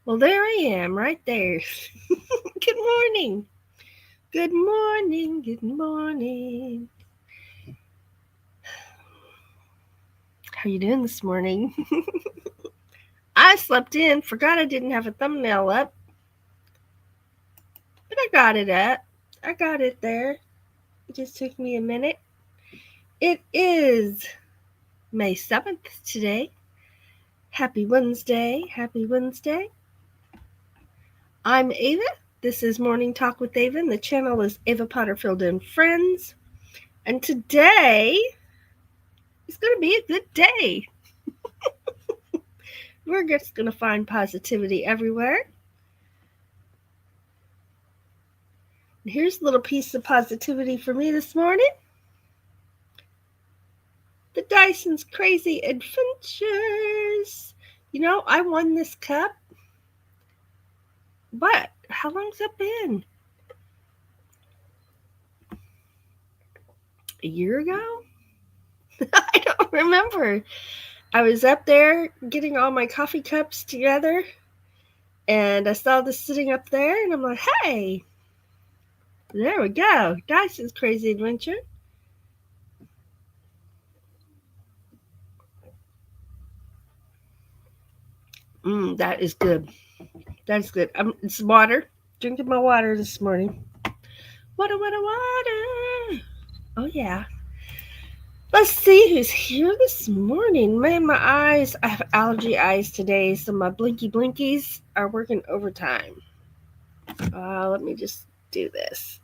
Well, there I am, right there. Good morning. Good morning. Good morning. How you doing this morning? I slept in, forgot I didn't have a thumbnail up, but I got it up. I got it there. It just took me a minute. It is May 7th today. Happy Wednesday. Happy Wednesday. I'm Ava. This is Morning Talk with Ava, and the channel is Ava Potterfield and Friends. And today is going to be a good day. We're just going to find positivity everywhere. And here's a little piece of positivity for me this morning. The Dyson's Crazy Adventures. You know, I won this cup, but how long's that been? A year ago? I don't remember. I was up there getting all my coffee cups together, and I saw this sitting up there, and I'm like, hey, there we go. Dyson's Crazy Adventure. That is good. That's good. It's water. Drinking my water this morning. Water, water, water. Oh, yeah. Let's see who's here this morning. Man, my eyes, I have allergy eyes today, so my blinky blinkies are working overtime. Let me just do this.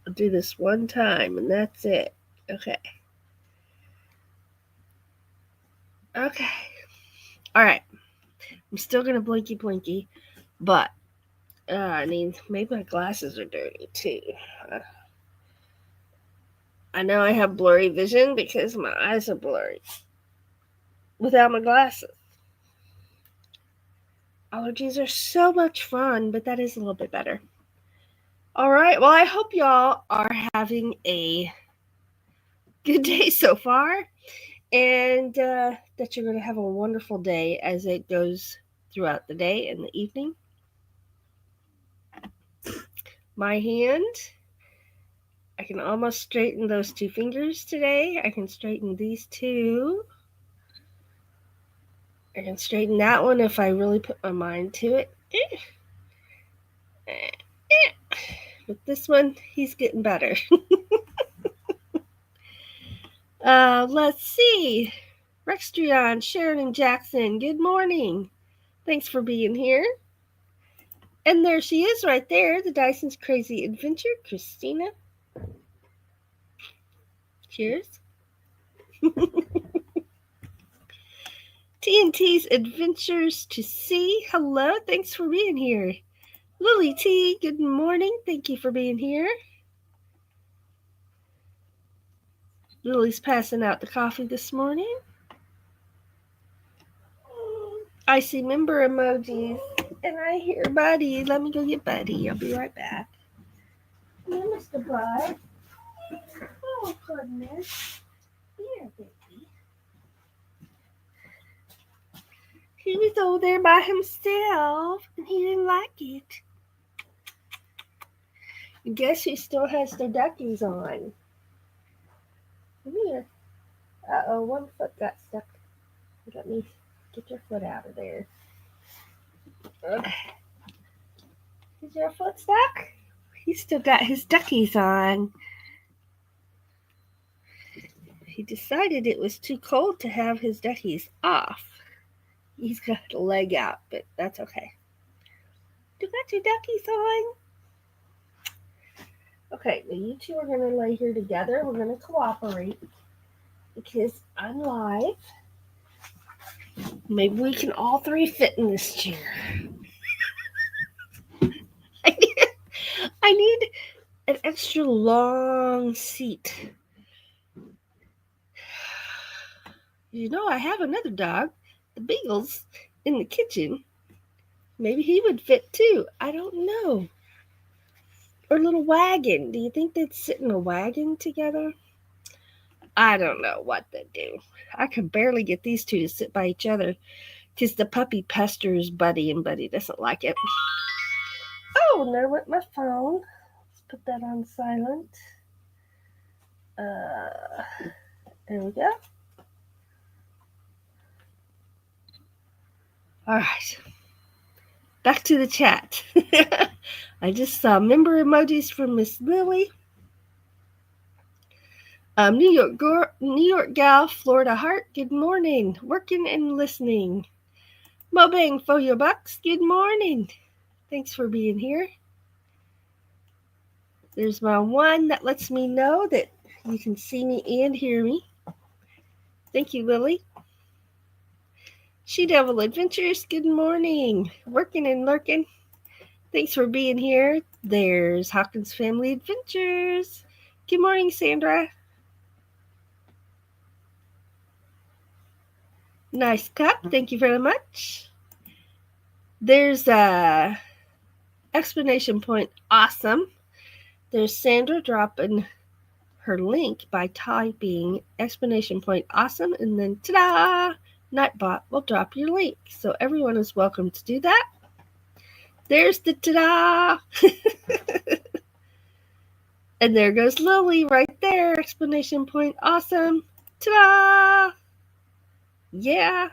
I'll do this one time, and that's it. Okay. Okay. All right. I'm still going to blinky blinky, but I mean, maybe my glasses are dirty too. Uh, I know I have blurry vision because my eyes are blurry without my glasses. Allergies are so much fun, but that is a little bit better. All right. Well, I hope y'all are having a good day so far and that you're going to have a wonderful day as it goes throughout the day and the evening. My hand, I can almost straighten those two fingers today. I can straighten these two. I can straighten that one if I really put my mind to it. But this one, he's getting better. Let's see. Rextrion, Sharon, and Jackson, good morning. Thanks for being here. And there she is right there, the Dyson's Crazy Adventure, Christina. Cheers. TNT's Adventures to Sea. Hello, thanks for being here. Lily T, good morning. Thank you for being here. Lily's passing out the coffee this morning. I see member emojis, and I hear Buddy. Let me go get Buddy. I'll be right back. Here, Mr. Bud. Oh, goodness. Here, baby. He was over there by himself, and he didn't like it. I guess he still has their duckies on. Come here. Uh-oh, one foot got stuck. Let me get your foot out of there. Is your foot stuck? He's still got his duckies on. He decided it was too cold to have his duckies off. He's got a leg out, but that's okay. You got your duckies on? Okay, now you two are going to lay here together. We're going to cooperate because I'm live. Maybe we can all three fit in this chair. I need an extra long seat. You know, I have another dog, the Beagle's, in the kitchen. Maybe he would fit too. I don't know. Or a little wagon. Do you think they'd sit in a wagon together? I don't know what they'd do. I could barely get these two to sit by each other. because the puppy pesters Buddy, and Buddy doesn't like it. Oh, there went my phone. Let's put that on silent. There we go. All right. Back to the chat. I just saw member emojis from Miss Lily. New York gal, Florida heart. Good morning. Working and listening. Mobang for your bucks. Good morning. Thanks for being here. There's my one that lets me know that you can see me and hear me. Thank you, Lily. She Devil Adventures. Good morning. Working and lurking. Thanks for being here. There's Hawkins Family Adventures. Good morning, Sandra. Nice cup. Thank you very much. There's exclamation point awesome. There's Sandra dropping her link by typing exclamation point awesome, and then ta-da! Nightbot will drop your link. So everyone is welcome to do that. There's the ta-da! And there goes Lily right there. Exclamation point awesome. Ta-da! Yeah.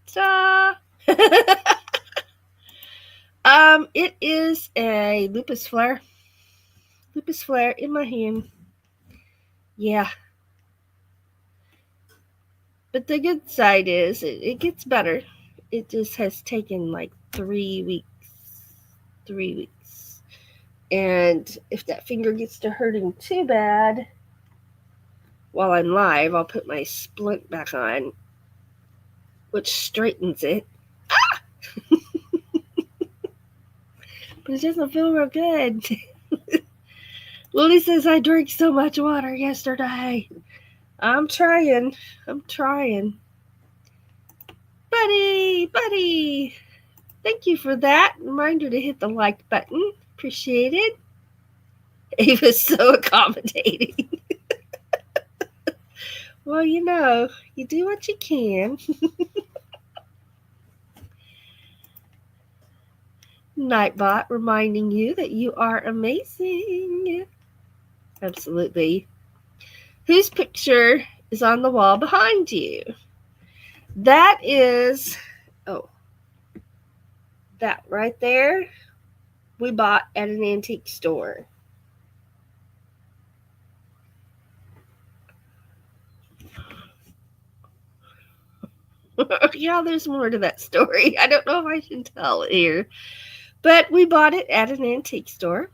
Ta-da! It is a lupus flare. Lupus flare in my hand. Yeah. But the good side is it gets better. It just has taken like 3 weeks. 3 weeks. And if that finger gets to hurting too bad while I'm live, I'll put my splint back on, which straightens it. Ah! But it doesn't feel real good. Lily says I drank so much water yesterday. I'm trying. Buddy. Thank you for that. Reminder to hit the like button. Appreciate it. Ava's so accommodating. Well, you do what you can. Nightbot reminding you that you are amazing. Absolutely. Whose picture is on the wall behind you? That is, that right there, we bought at an antique store. Yeah, there's more to that story. I don't know if I should tell it here. But we bought it at an antique store.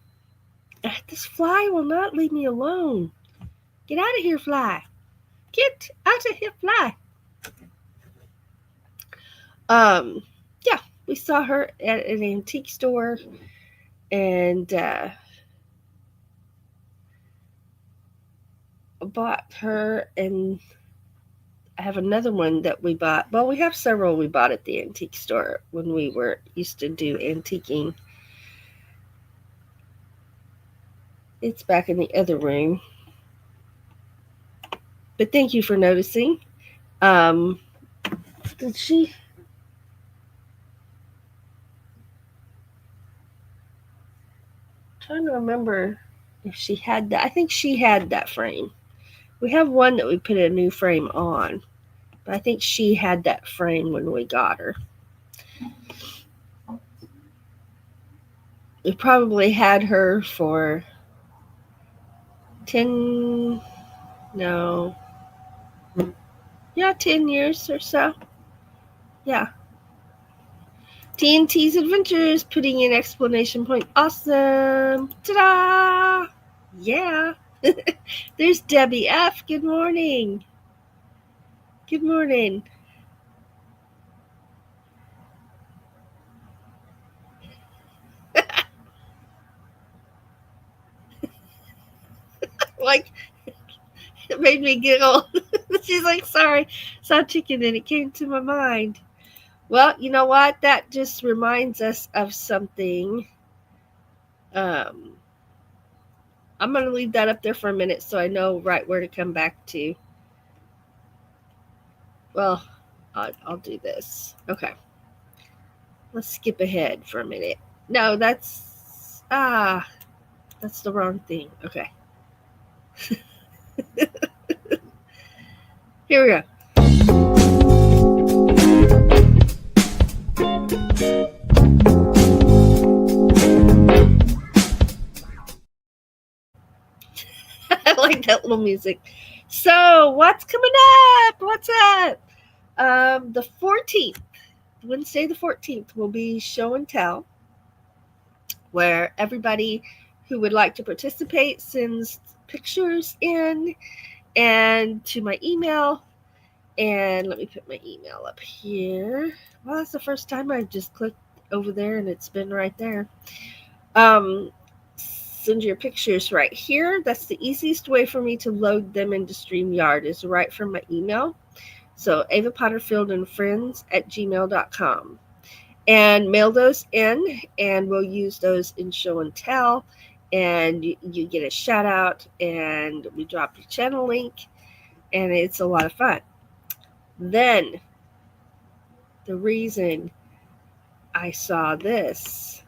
This fly will not leave me alone. Get out of here, fly. Get out of here, fly. Yeah, we saw her at an antique store, and bought her, and I have another one that we bought. Well, we have several we bought at the antique store when we used to do antiquing. It's back in the other room. But thank you for noticing. Did she? I'm trying to remember if she had that. I think she had that frame. We have one that we put a new frame on, but I think she had that frame when we got her. We probably had her for 10 years or so. Yeah. TNT's Adventures, putting in exclamation point awesome. Ta-da! Yeah. There's Debbie F. Good morning. Good morning. Like, it made me giggle. She's like, sorry, saw chicken and it came to my mind. Well, you know what? That just reminds us of something. I'm going to leave that up there for a minute so I know right where to come back to. Well, I'll do this. Okay. Let's skip ahead for a minute. No, that's the wrong thing. Okay. Here we go. I like that little music. So, what's coming up? What's up? The 14th, Wednesday the 14th, will be show and tell, where everybody who would like to participate sends pictures in and to my email. And let me put my email up here. Well, that's the first time I've just clicked over there and it's been right there. Send your pictures right here. That's the easiest way for me to load them into StreamYard, is right from my email. So Ava Potterfield and Friends at gmail.com. And mail those in, and we'll use those in show and tell. And you get a shout out, and we drop your channel link, and it's a lot of fun. Then, the reason I saw this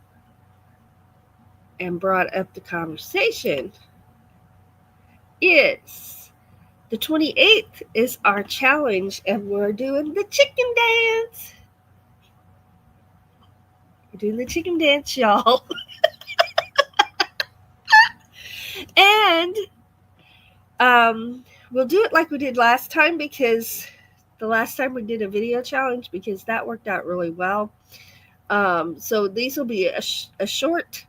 and brought up the conversation is the 28th is our challenge, and we're doing the chicken dance. We're doing the chicken dance, y'all. And we'll do it like we did last time, because the last time we did a video challenge, because that worked out really well. So these will be a short,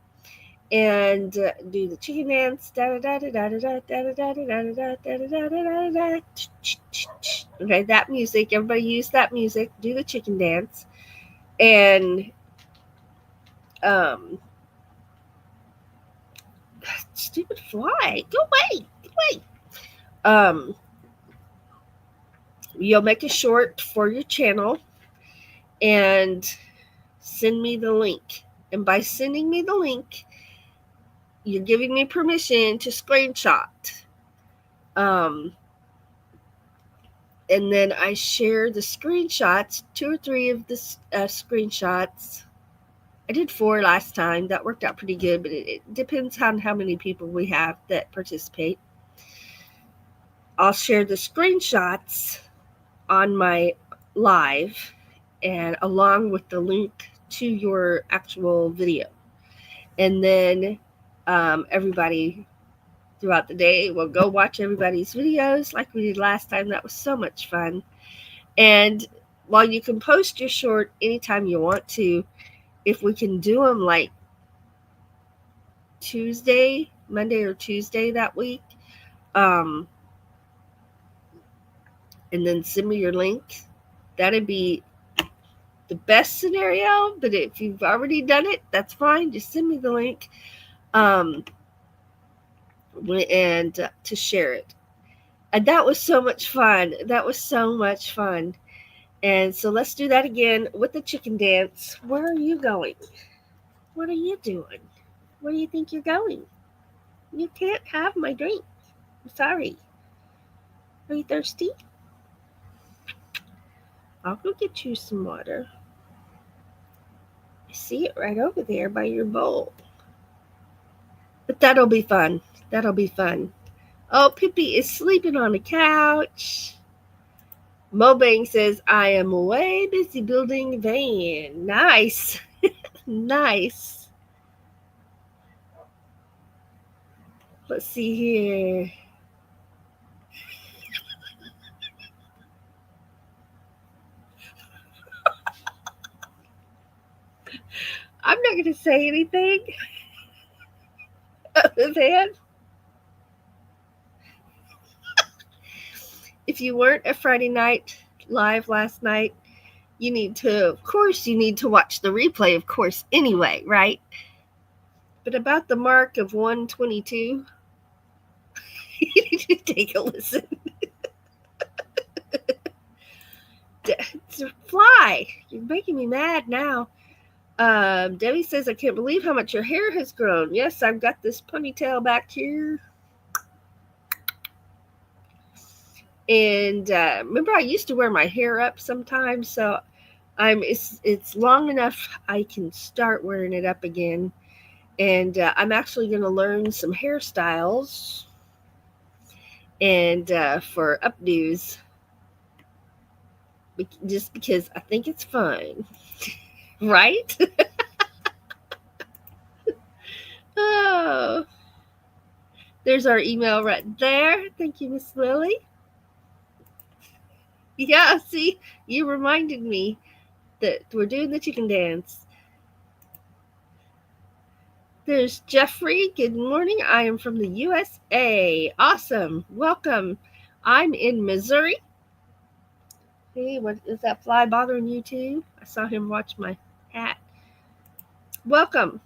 and do the chicken dance. Okay, that music. Everybody use that music. Do the chicken dance, and stupid fly, go away, go away. You'll make a short for your channel and send me the link. And by sending me the link, you're giving me permission to screenshot. And then I share the screenshots, 2 or 3 of the screenshots. I did 4 last time. That worked out pretty good, but it depends on how many people we have that participate. I'll share the screenshots on my live, and along with the link to your actual video. And then everybody throughout the day will go watch everybody's videos like we did last time. That was so much fun. And while you can post your short anytime you want to, if we can do them like Monday or Tuesday that week, and then send me your link, that'd be the best scenario. But if you've already done it, that's fine. Just send me the link, and to share it. And that was so much fun. And so let's do that again with the chicken dance. Where are you going? What are you doing? Where do you think you're going? You can't have my drink. I'm sorry. Are you thirsty? I'll go get you some water. I see it right over there by your bowl. But that'll be fun. Oh, Pippi is sleeping on the couch. Mobang says, I am way busy building a van. Nice. Nice. Let's see here. I'm not going to say anything other than, if you weren't at Friday night live last night, you need to watch the replay, of course, anyway, right? But about the mark of 122, you need to take a listen. It's a fly. You're making me mad now. Debbie says, I can't believe how much your hair has grown. Yes, I've got this ponytail back here. And remember, I used to wear my hair up sometimes, so it's long enough I can start wearing it up again. And I'm actually going to learn some hairstyles and for updos, just because I think it's fun, right? Oh, there's our email right there. Thank you, Miss Lily. Yeah, see, you reminded me that we're doing the chicken dance. There's Jeffrey. Good morning. I am from the USA. Awesome. Welcome. I'm in Missouri. Hey, what is that fly bothering you too? I saw him watch my hat. Welcome.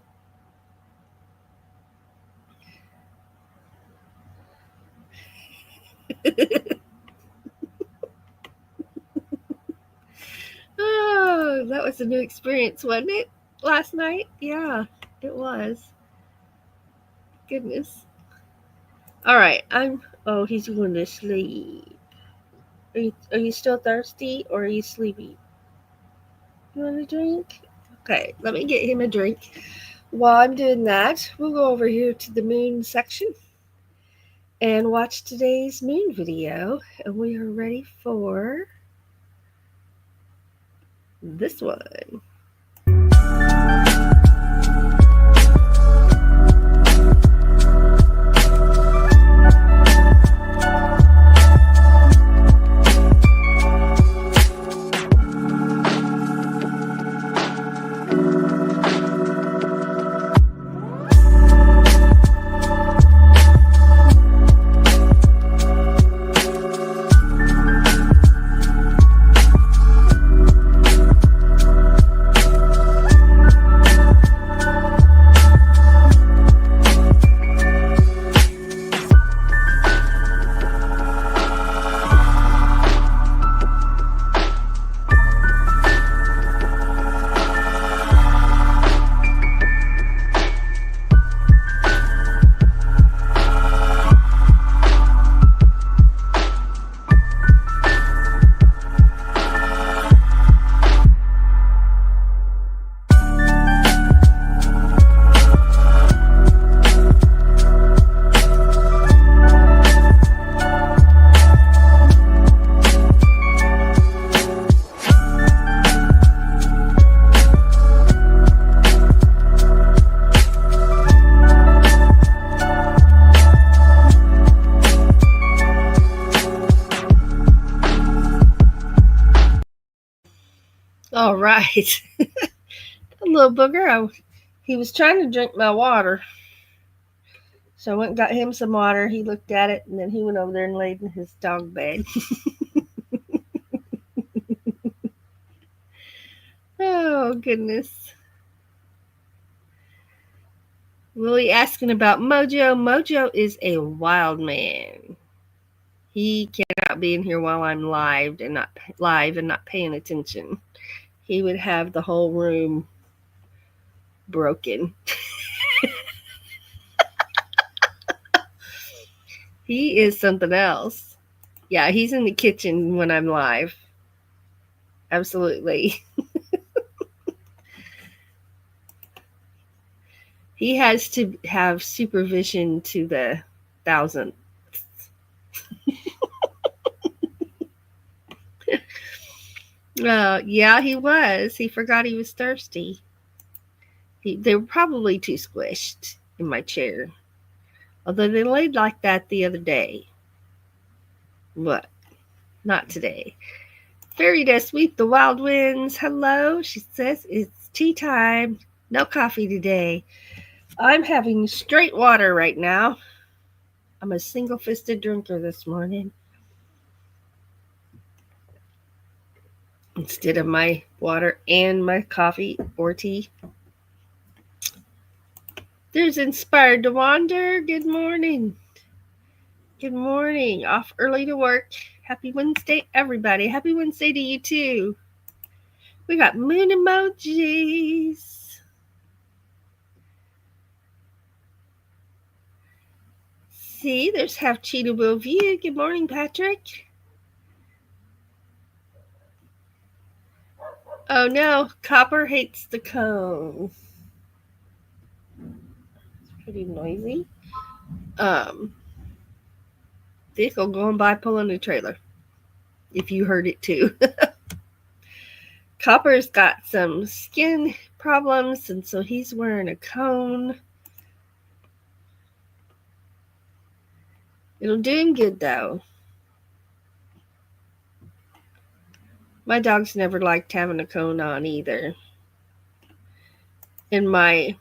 Oh, that was a new experience, wasn't it? Last night? Yeah, it was. Goodness. All right. Oh, he's going to sleep. Are you still thirsty or are you sleepy? You want a drink? Okay, let me get him a drink. While I'm doing that, we'll go over here to the moon section and watch today's moon video. And we are ready for this one. All right. A little booger. He was trying to drink my water. So I went and got him some water. He looked at it and then he went over there and laid in his dog bed. Oh, goodness. Willie asking about Mojo. Mojo is a wild man. He cannot be in here while I'm live and not paying attention. He would have the whole room broken. He is something else. Yeah, he's in the kitchen when I'm live. Absolutely. He has to have supervision to the thousandth. Yeah, he was. He forgot he was thirsty. They were probably too squished in my chair. Although they laid like that the other day. What? Not today. Fairy Dust Sweep the Wild Winds. Hello. She says it's tea time. No coffee today. I'm having straight water right now. I'm a single fisted drinker this morning. Instead of my water and my coffee or tea. There's Inspired to Wander. Good morning. Good morning. Off early to work. Happy Wednesday, everybody. Happy Wednesday to you, too. We got moon emojis. See, there's Half Cheetah Will View. Good morning, Patrick. Oh no, Copper hates the cone. It's pretty noisy. Um, Vehicle going by pulling a trailer. If you heard it too. Copper's got some skin problems, and so he's wearing a cone. It'll do him good though. My dog's never liked having a cone on either. And my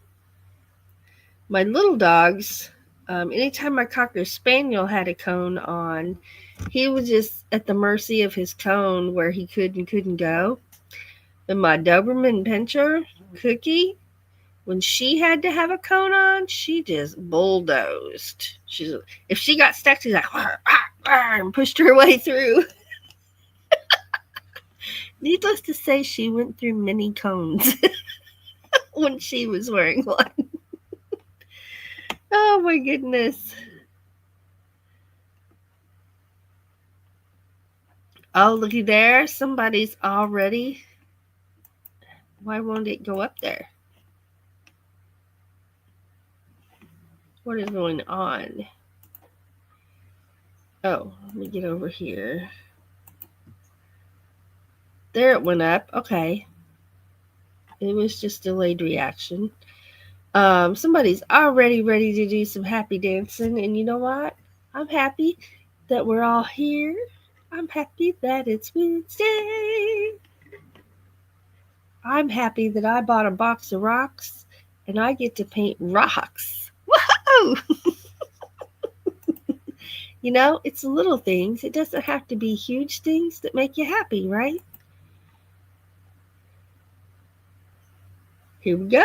little dogs, anytime my Cocker Spaniel had a cone on, he was just at the mercy of his cone where he could and couldn't go. And my Doberman Pinscher, Cookie, when she had to have a cone on, she just bulldozed. If she got stuck, she's like, "Arr, arr, arr," and pushed her way through. Needless to say, she went through many cones when she was wearing one. Oh my goodness. Oh, looky there. Somebody's already. Why won't it go up there? What is going on? Oh, let me get over here. There it went up. Okay. It was just delayed reaction. Somebody's already ready to do some happy dancing. And you know what? I'm happy that we're all here. I'm happy that it's Wednesday. I'm happy that I bought a box of rocks and I get to paint rocks. Whoa! You know, it's little things. It doesn't have to be huge things that make you happy, right? Here we go.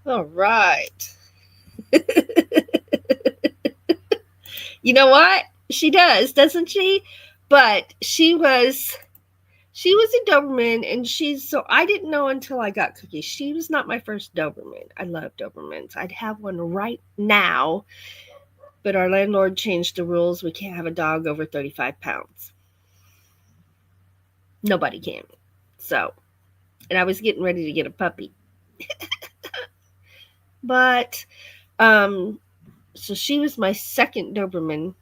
All right. You know what? She does, doesn't she? But she was a Doberman, and so I didn't know until I got Cookie. She was not my first Doberman. I love Dobermans. I'd have one right now, but our landlord changed the rules. We can't have a dog over 35 pounds. Nobody can. So, and I was getting ready to get a puppy. But so she was my second Doberman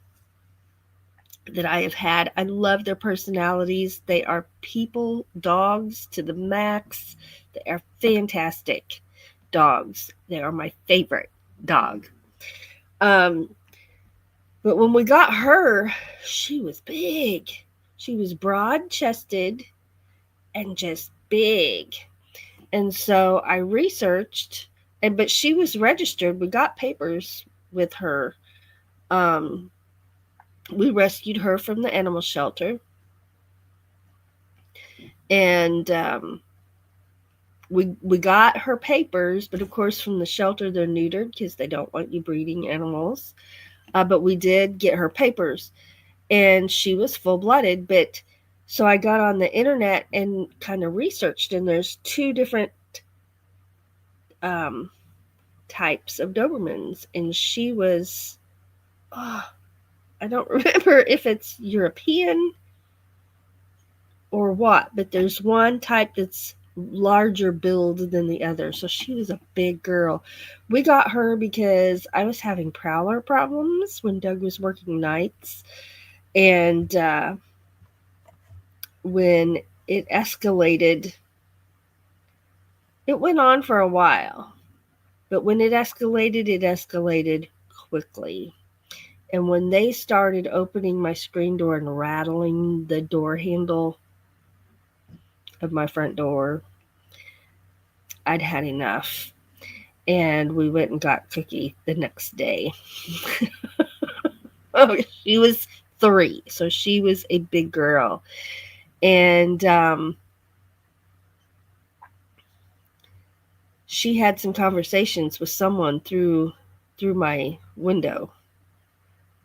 that I have had. I love their personalities. They are people dogs to the max. They are fantastic dogs. They are my favorite dog. But when we got her, she was big. She was broad-chested and just big. And so I researched, but she was registered. We got papers with her. We rescued her from the animal shelter. And we got her papers, but of course from the shelter they're neutered because they don't want you breeding animals. But we did get her papers, and she was full-blooded. But so I got on the internet and kind of researched, and there's two different types of Dobermans, and she was, I don't remember if it's European or what, but there's one type that's larger build than the other. So she was a big girl. We got her because I was having prowler problems when Doug was working nights. And when it escalated It went on for a while, but when it escalated quickly. And when they started opening my screen door and rattling the door handle of my front door, I'd had enough. And we went and got Cookie the next day. Oh, she was 3, so she was a big girl. And she had some conversations with someone through my window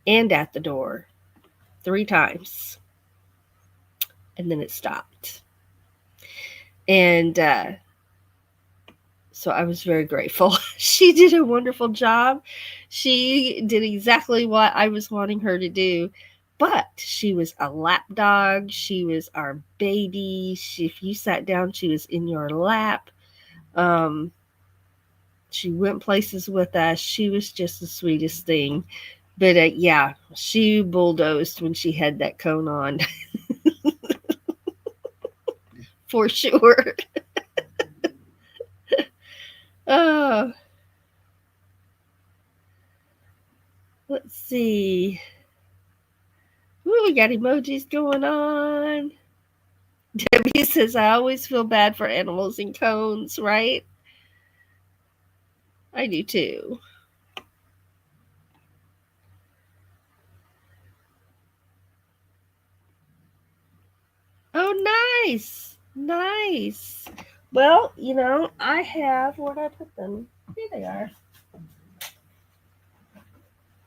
and at the door 3 times. And then it stopped. And so I was very grateful. She did a wonderful job. She did exactly what I was wanting her to do. But she was a lap dog. She was our baby. If you sat down, she was in your lap. She went places with us. She was just the sweetest thing. But yeah, she bulldozed when she had that cone on. For sure. Oh, let's see. Ooh, we got emojis going on. Debbie says, I always feel bad for animals in cones, right? I do too. Oh, nice. Nice. Well, I have, where'd I put them? Here they are.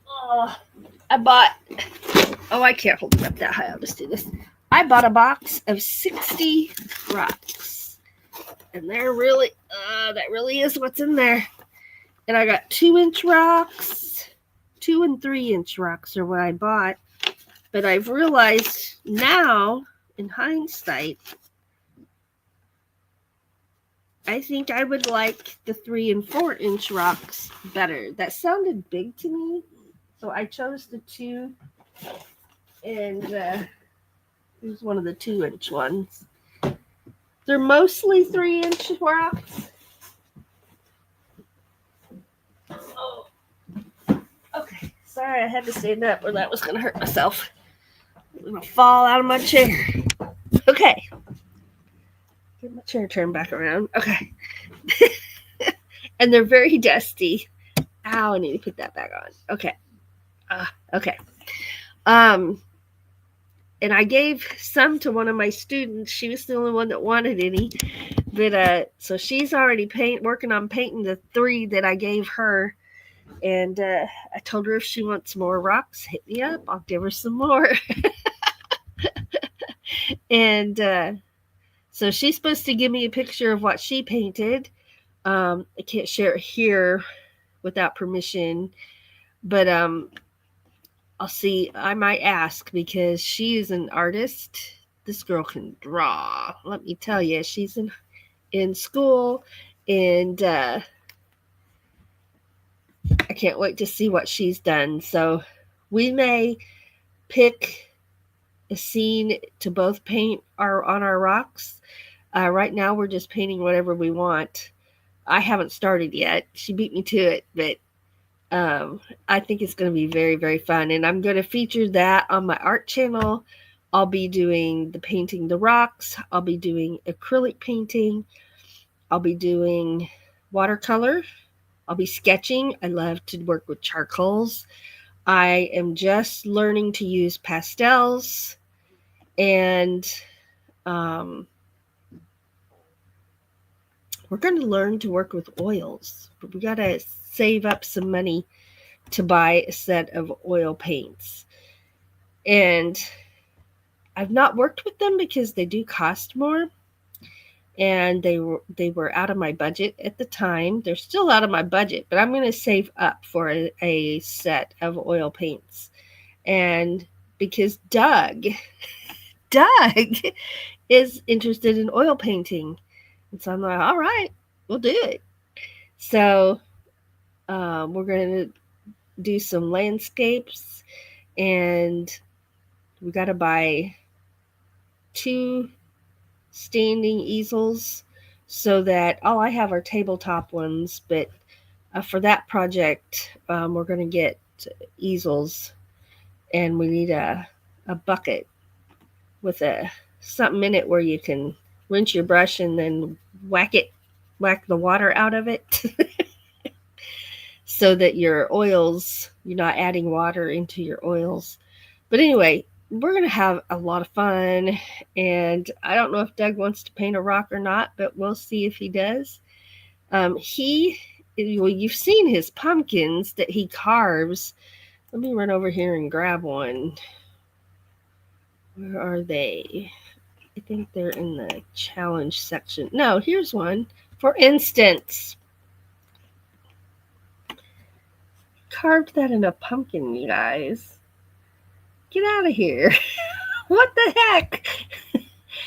Oh, I can't hold them up that high. I'll just do this. I bought a box of 60 rocks. And they're really, that really is what's in there. And I got 2-inch rocks. 2 and 3-inch rocks are what I bought. But I've realized now, in hindsight, I think I would like the 3 and 4-inch rocks better. That sounded big to me. So I chose the 2. And here's one of the 2-inch ones. They're mostly 3-inch rocks. Oh, okay. Sorry, I had to stand up or that was going to hurt myself. I'm going to fall out of my chair. Okay. Get my chair turned back around. Okay. And they're very dusty. Ow, I need to put that back on. Okay. Okay. And I gave some to one of my students. She was the only one that wanted any. But so she's already working on painting the 3 that I gave her. And I told her if she wants more rocks, hit me up. I'll give her some more. And so she's supposed to give me a picture of what she painted. I can't share it here without permission. But I'll see. I might ask because she is an artist. This girl can draw. Let me tell you, she's in school, and I can't wait to see what she's done. So we may pick a scene to both paint on our rocks. Right now, we're just painting whatever we want. I haven't started yet. She beat me to it, but I think it's going to be very, very fun. And I'm going to feature that on my art channel. I'll be doing the painting the rocks. I'll be doing acrylic painting. I'll be doing watercolor. I'll be sketching. I love to work with charcoals. I am just learning to use pastels. And we're going to learn to work with oils. But we got to save up some money to buy a set of oil paints. And I've not worked with them because they do cost more. And they were out of my budget at the time. They're still out of my budget, but I'm going to save up for a set of oil paints. And because Doug is interested in oil painting. And so I'm like, all right, we'll do it. So we're going to do some landscapes, and we got to buy 2 standing easels so that all I have are tabletop ones. But for that project, we're going to get easels, and we need a bucket with a something in it where you can rinse your brush and then whack the water out of it, so that you're not adding water into your oils. But anyway, we're going to have a lot of fun. And I don't know if Doug wants to paint a rock or not, but we'll see if he does. You've seen his pumpkins that he carves. Let me run over here and grab one. Where are they? I think they're in the challenge section. No, here's one. For instance, carved that in a pumpkin, you guys. Get out of here. What the heck?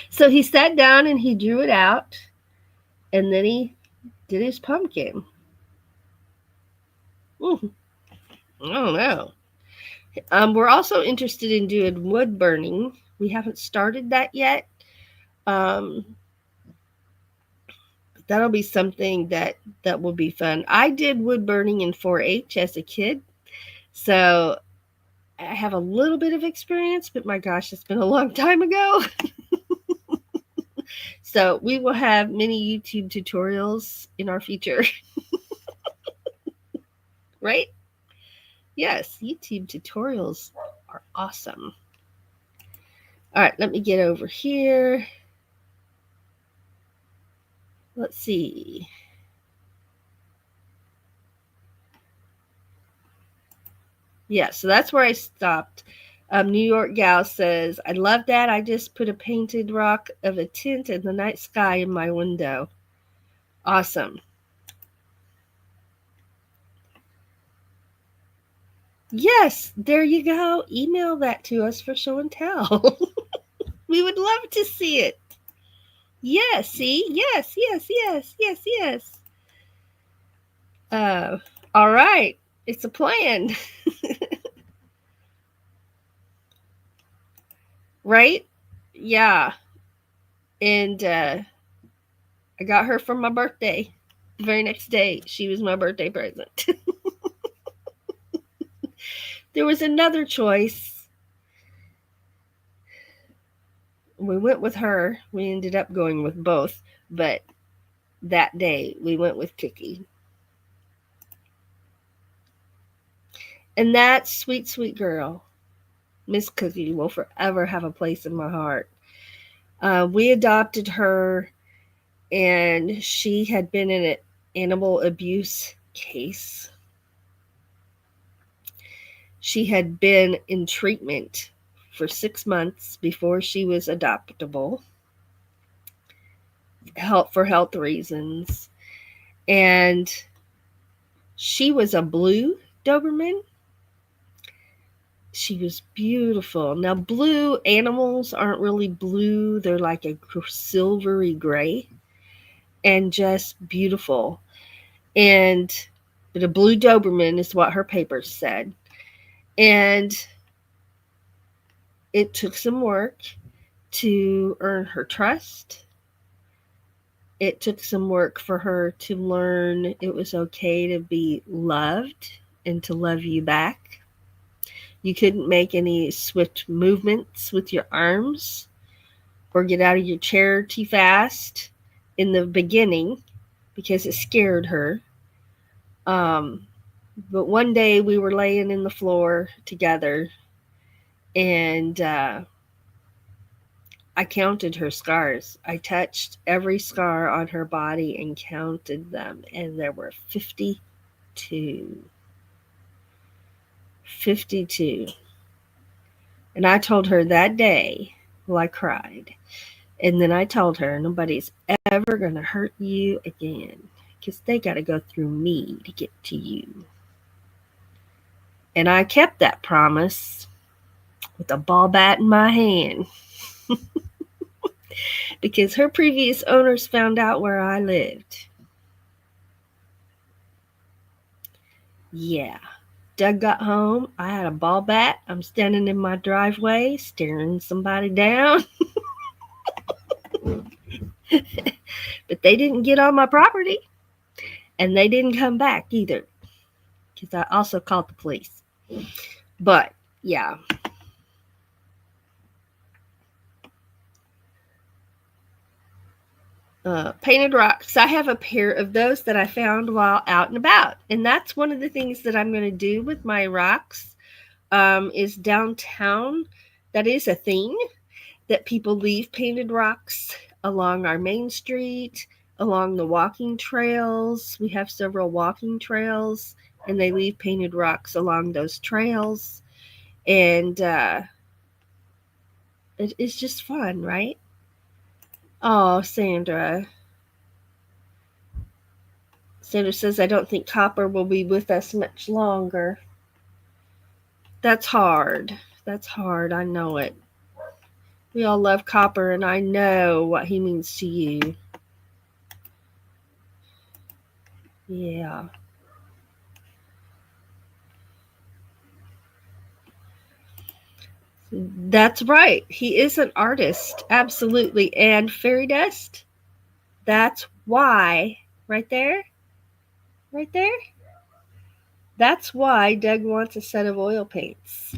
So he sat down and he drew it out, and then he did his pumpkin. I don't know. We're also interested in doing wood burning. We haven't started that yet. Um, that'll be something that will be fun. I did wood burning in 4-H as a kid, so I have a little bit of experience, but my gosh, it's been a long time ago. So we will have many YouTube tutorials in our future. Right? Yes, YouTube tutorials are awesome. All right, let me get over here. Let's see. Yeah, so that's where I stopped. New York Gal says, I love that. I just put a painted rock of a tent in the night sky in my window. Awesome. Yes, there you go. Email that to us for show and tell. We would love to see it. Yes, see? Yes, yes, yes, yes, yes. All right. It's a plan. Right? Yeah. And I got her for my birthday. The very next day, she was my birthday present. There was another choice. We went with her. We ended up going with both, but that day we went with Cookie. And that sweet, sweet girl, Miss Cookie, will forever have a place in my heart. We adopted her, and she had been in an animal abuse case. She had been in treatment for 6 months before she was adoptable, for health reasons. And she was a blue Doberman. She was beautiful. Now, blue animals aren't really blue. They're like a silvery gray and just beautiful. But a blue Doberman is what her papers said. And it took some work to earn her trust. It took some work for her to learn it was okay to be loved and to love you back. You couldn't make any swift movements with your arms or get out of your chair too fast in the beginning because it scared her. But one day we were laying in the floor together, and I counted her scars. I touched every scar on her body and counted them, and there were 52. 52. And I told her that day, well, I cried. And then I told her, nobody's ever going to hurt you again because they got to go through me to get to you. And I kept that promise with a ball bat in my hand because her previous owners found out where I lived. Yeah. Doug got home. I had a ball bat. I'm standing in my driveway staring somebody down. But they didn't get on my property, and they didn't come back either, because I also called the police. But yeah. Painted rocks. I have a pair of those that I found while out and about, and that's one of the things that I'm going to do with my rocks. Is downtown. That is a thing that people leave painted rocks along our main street, along the walking trails. We have several walking trails, and they leave painted rocks along those trails, and it's just fun, right? Oh, Sandra. Sandra says, I don't think copper will be with us much longer. That's hard. That's hard. I know it. We all love copper, and I know what he means to you. Yeah. That's right. He is an artist. Absolutely. And fairy dust, that's why, right there, right there, that's why Doug wants a set of oil paints.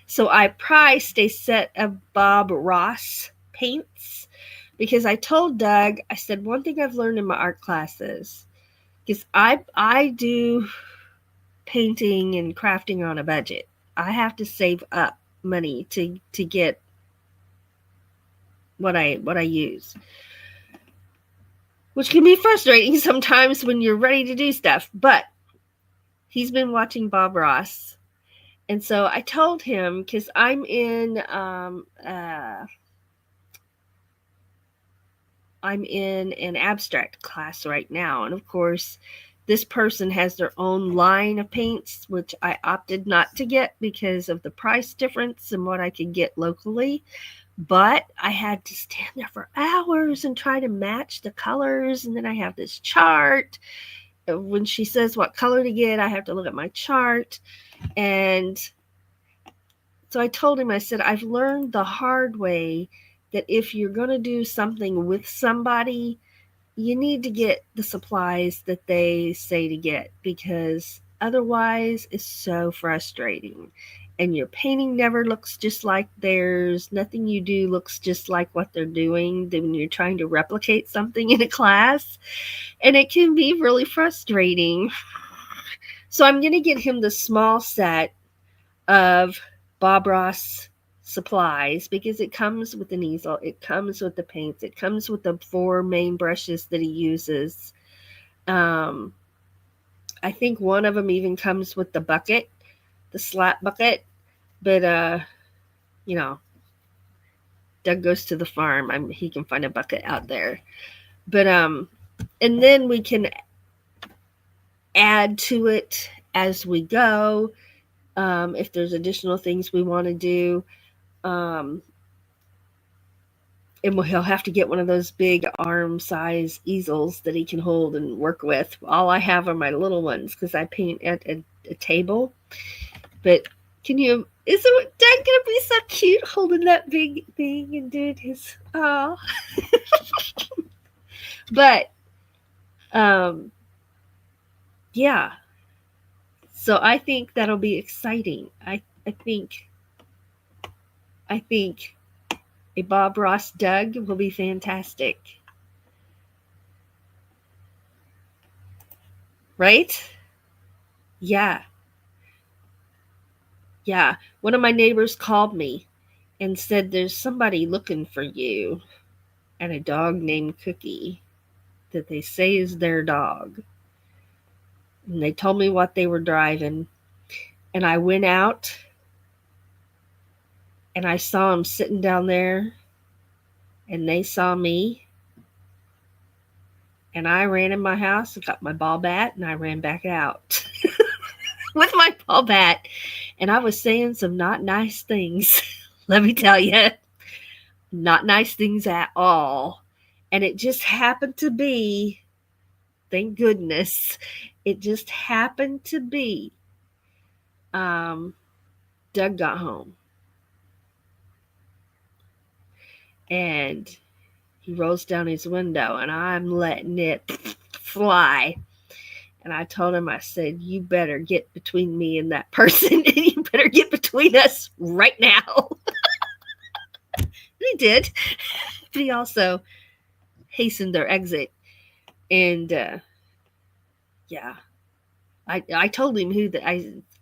So I priced a set of Bob Ross paints because I told Doug, I said, one thing I've learned in my art classes, because I do painting and crafting on a budget. I have to save up money to get what I use, which can be frustrating sometimes when you're ready to do stuff. But he's been watching Bob Ross, and so I told him, because I'm in an abstract class right now, and of course, this person has their own line of paints, which I opted not to get because of the price difference and what I could get locally. But I had to stand there for hours and try to match the colors, and then I have this chart. When she says what color to get, I have to look at my chart. And so I told him, I said, I've learned the hard way that if you're going to do something with somebody, you need to get the supplies that they say to get, because otherwise it's so frustrating. And your painting never looks just like theirs. Nothing you do looks just like what they're doing when you're trying to replicate something in a class. And it can be really frustrating. So I'm going to get him the small set of Bob Ross supplies, because it comes with an easel, it comes with the paints, it comes with the 4 main brushes that he uses. I think one of them even comes with the bucket, the slap bucket. But you know, Doug goes to the farm. He can find a bucket out there. But and then we can add to it as we go. If there's additional things we want to do. And he'll have to get one of those big arm size easels that he can hold and work with. All I have are my little ones because I paint at a table. But isn't Dad gonna be so cute holding that big thing and doing his but yeah. So I think that'll be exciting. I think a Bob Ross Doug will be fantastic. Right? Yeah. Yeah. One of my neighbors called me and said there's somebody looking for you, and a dog named Cookie that they say is their dog. And they told me what they were driving. And I went out and I saw them sitting down there, and they saw me. And I ran in my house and got my ball bat, and I ran back out with my ball bat. And I was saying some not nice things. Let me tell you, not nice things at all. And it just happened to be, thank goodness, it just happened to be Doug got home. And He rolls down his window, and I'm letting it fly. And I told him, I said, you better get between me and that person, and you better get between us right now. And he did. But he also hastened their exit. And yeah, I told him who that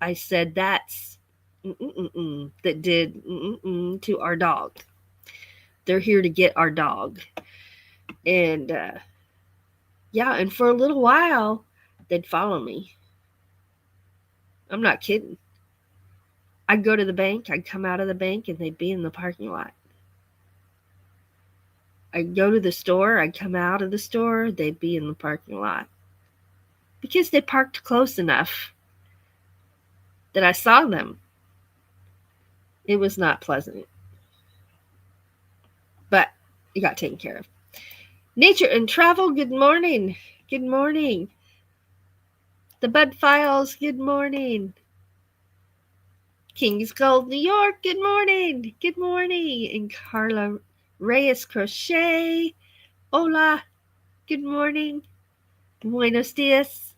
I said that's that did to our dog. They're here to get our dog. And yeah, and for a little while, they'd follow me. I'm not kidding. I'd go to the bank, I'd come out of the bank, and they'd be in the parking lot. I'd go to the store, I'd come out of the store, they'd be in the parking lot. Because they parked close enough that I saw them. It was not pleasant. But it got taken care of. Nature and Travel, good morning. Good morning. The Bud Files, good morning. Kings Gold, New York, good morning. Good morning. And Carla Reyes Crochet, hola, good morning. Buenos dias.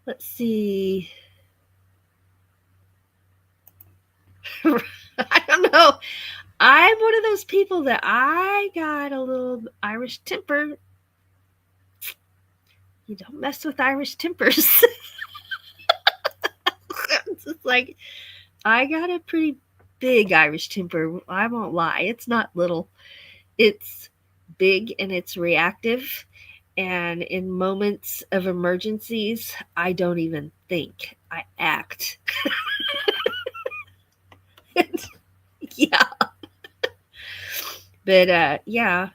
Let's see. I don't know. I'm one of those people that I got a little Irish temper. You don't mess with Irish tempers. It's just like, I got a pretty big Irish temper. I won't lie. It's not little. It's big and it's reactive. And in moments of emergencies, I don't even think. I act. Yeah. But yeah.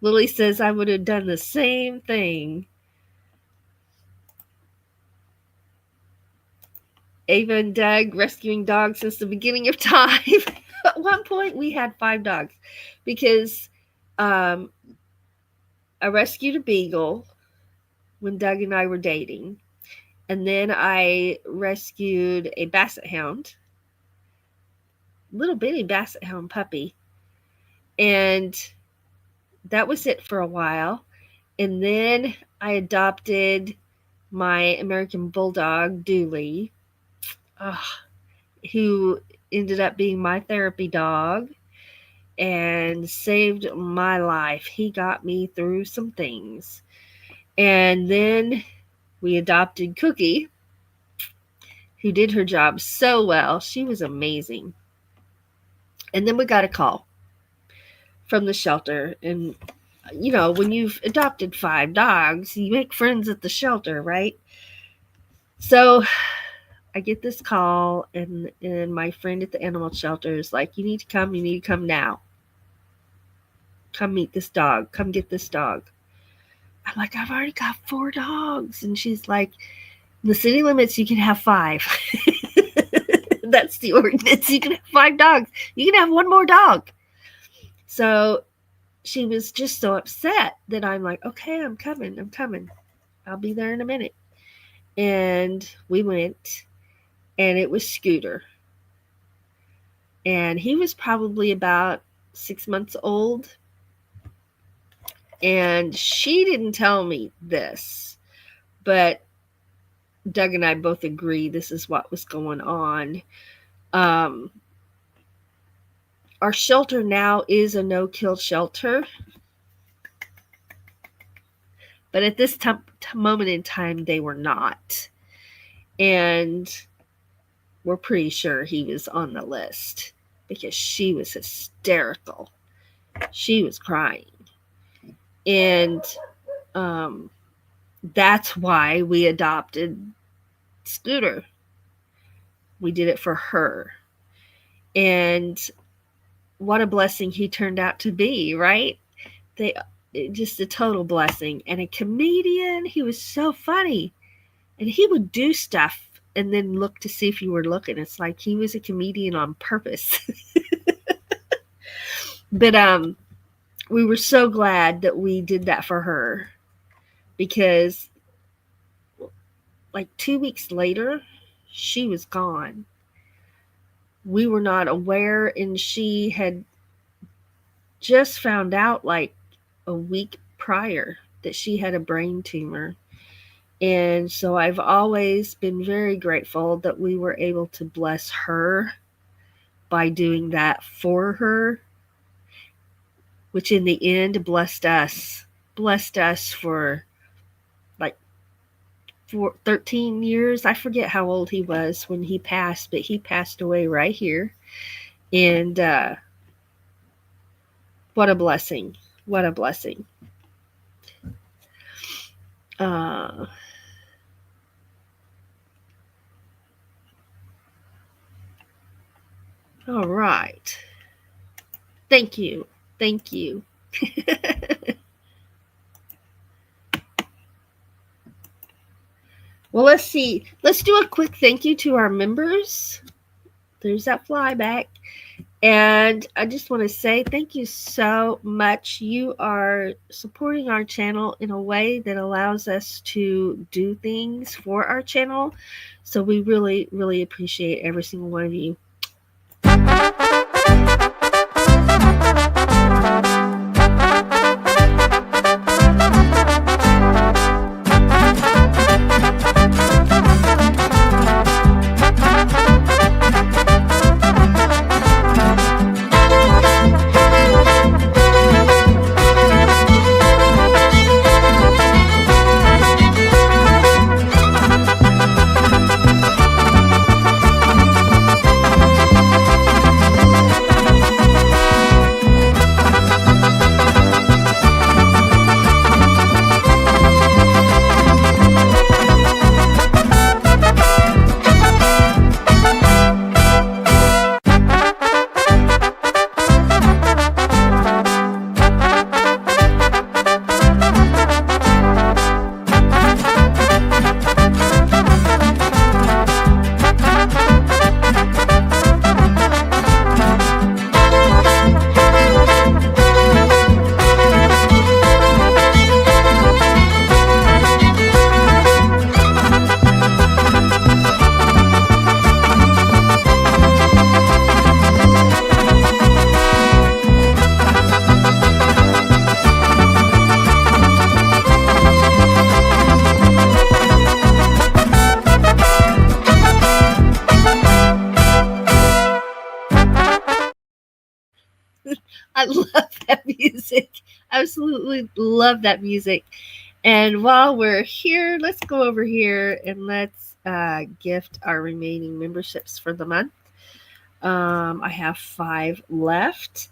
Lily says I would have done the same thing. Ava and Doug rescuing dogs since the beginning of time. At one point, we had 5 dogs because I rescued a beagle when Doug and I were dating. And then I rescued a basset hound, little bitty basset hound puppy. And that was it for a while. And then I adopted my American Bulldog, Dooley, who ended up being my therapy dog and saved my life. He got me through some things. And then we adopted Cookie, who did her job so well. She was amazing. And then we got a call from the shelter. And, you know, when you've adopted 5 dogs, you make friends at the shelter, right? So I get this call, and my friend at the animal shelter is like, you need to come now. Come meet this dog. Come get this dog. I'm like, I've already got 4 dogs. And she's like, the city limits, you can have 5. That's the ordinance. You can have 5 dogs. You can have 1 more dog. So she was just so upset that I'm like, okay, I'm coming. I'll be there in a minute. And we went, and it was Scooter. And he was probably about 6 months old. And she didn't tell me this, but Doug and I both agree this is what was going on. Our shelter now is a no-kill shelter. But at this moment in time, they were not. And we're pretty sure he was on the list because she was hysterical. She was crying. And that's why we adopted Scooter. We did it for her. And what a blessing he turned out to be, right? Just a total blessing. And a comedian. He was so funny. And he would do stuff and then look to see if you were looking. It's like he was a comedian on purpose. But we were so glad that we did that for her, because like 2 weeks later, she was gone. We were not aware, and she had just found out like a week prior that she had a brain tumor. And so I've always been very grateful that we were able to bless her by doing that for her, which in the end blessed us for like 13 years. I forget how old he was when he passed, but he passed away right here. And what a blessing. What a blessing. Uh, all right. Thank you. Thank you. Well, let's see. Let's do a quick thank you to our members. There's that flyback. And I just want to say thank you so much. You are supporting our channel in a way that allows us to do things for our channel. So we really, really appreciate every single one of you. I love that music. Absolutely love that music. And while we're here, let's go over here and let's gift our remaining memberships for the month. I have 5 left,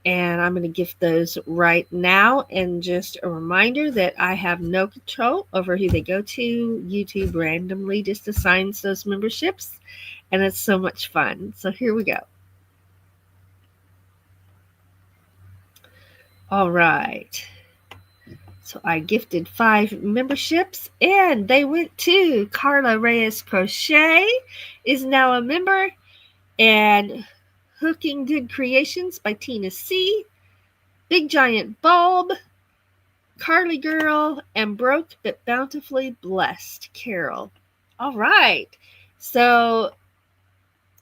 and I'm going to gift those right now. And just a reminder that I have no control over who they go to. YouTube randomly just assigns those memberships, and it's so much fun. So here we go. All right. So I gifted 5 memberships, and they went to Carla Reyes Crochet is now a member, and Hooking Good Creations by Tina C, Big Giant Bulb, Carly Girl, and Broke But Bountifully Blessed Carol. All right. So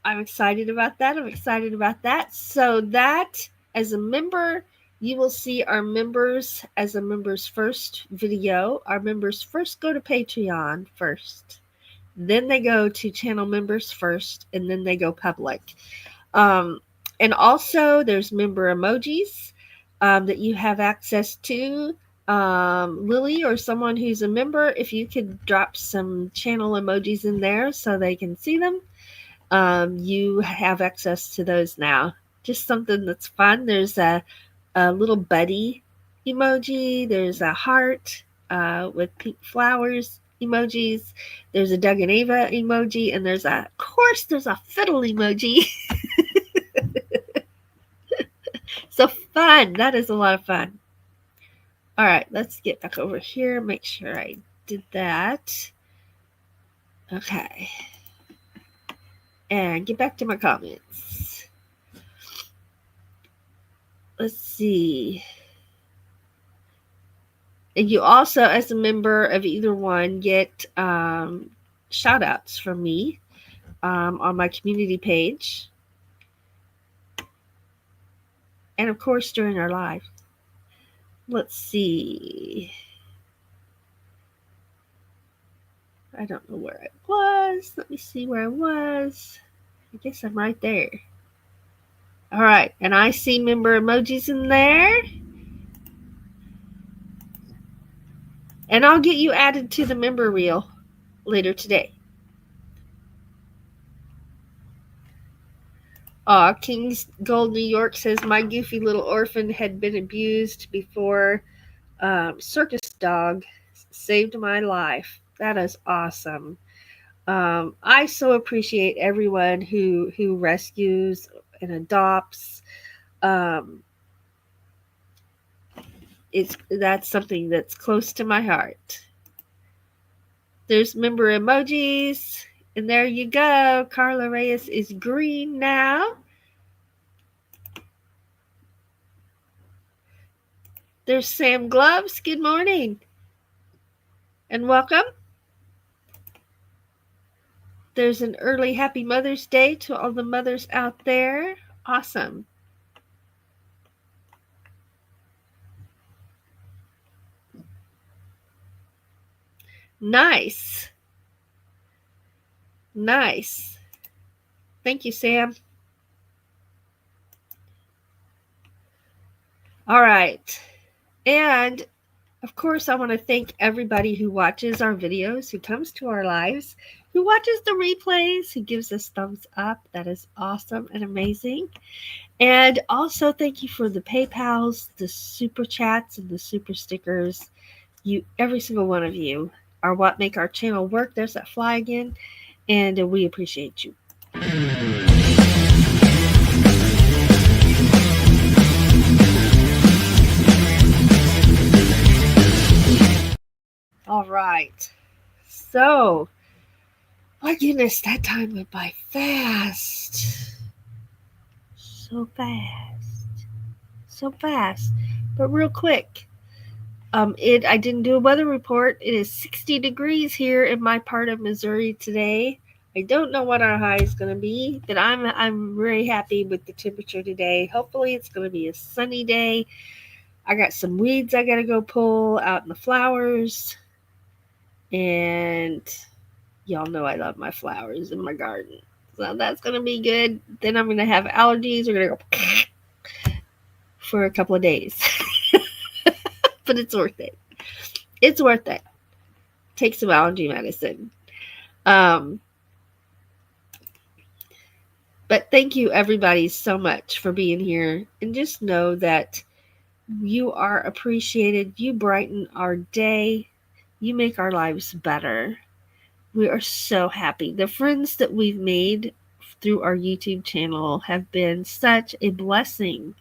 I'm excited about that. So that as a member, you will see our members as a members first video. Our members first go to Patreon first. Then they go to channel members first, and then they go public. And also there's member emojis that you have access to. Lily or someone who's a member, if you could drop some channel emojis in there so they can see them, you have access to those now. Just something that's fun. There's a little buddy emoji. There's a heart with pink flowers emojis. There's a Doug and Ava emoji, and there's of course there's a fiddle emoji. So fun. That is a lot of fun. All right, let's get back over here. Make sure I did that. Okay. And get back to my comments. Let's see. And you also, as a member of either one, get shout outs from me on my community page. and of course during our lives. Let's see. I don't know where I was. Let me see where I was. I guess I'm right there. All right, and I see member emojis in there. And I'll get you added to the member reel later today. King's Gold New York says my goofy little orphan had been abused before. Circus dog saved my life. That is awesome. I so appreciate everyone who rescues and adopts. That's something that's close to my heart. There's member emojis, and there you go. Carla Reyes is green now. There's Sam Gloves. Good morning and welcome. There's an early happy Mother's Day to all the mothers out there. Awesome. Nice. Nice. Thank you, Sam. All right. And of course, I want to thank everybody who watches our videos, who comes to our lives, who watches the replays, who gives us thumbs up. That is awesome and amazing. And also thank you for the PayPals, the super chats, and the super stickers. You, every single one of you, are what make our channel work. There's that fly again. And we appreciate you. All right. So, my goodness, that time went by fast. So fast. So fast. But real quick. I didn't do a weather report. It is 60 degrees here in my part of Missouri today. I don't know what our high is going to be, but I'm very happy with the temperature today. Hopefully it's going to be a sunny day. I got some weeds I got to go pull out in the flowers. And y'all know I love my flowers in my garden. So that's going to be good. Then I'm going to have allergies. We're going to go for a couple of days. But it's worth it. It's worth it. Take some allergy medicine. But thank you, everybody, so much for being here. And just know that you are appreciated. You brighten our day. You make our lives better. We are so happy. The friends that we've made through our YouTube channel have been such a blessing.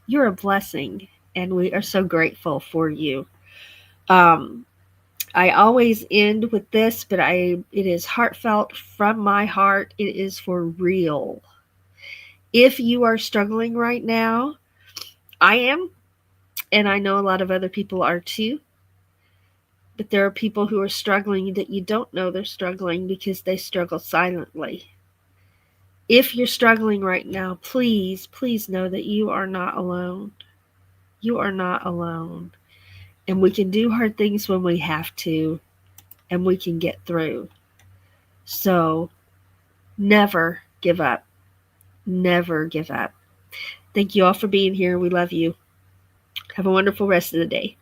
You're a blessing, and we are so grateful for you. I always end with this, but it is heartfelt from my heart. It is for real. If you are struggling right now, I am, and I know a lot of other people are too. But there are people who are struggling that you don't know they're struggling because they struggle silently. If you're struggling right now, please, please know that you are not alone. You are not alone. And we can do hard things when we have to, and we can get through. So never give up. Never give up. Thank you all for being here. We love you. Have a wonderful rest of the day.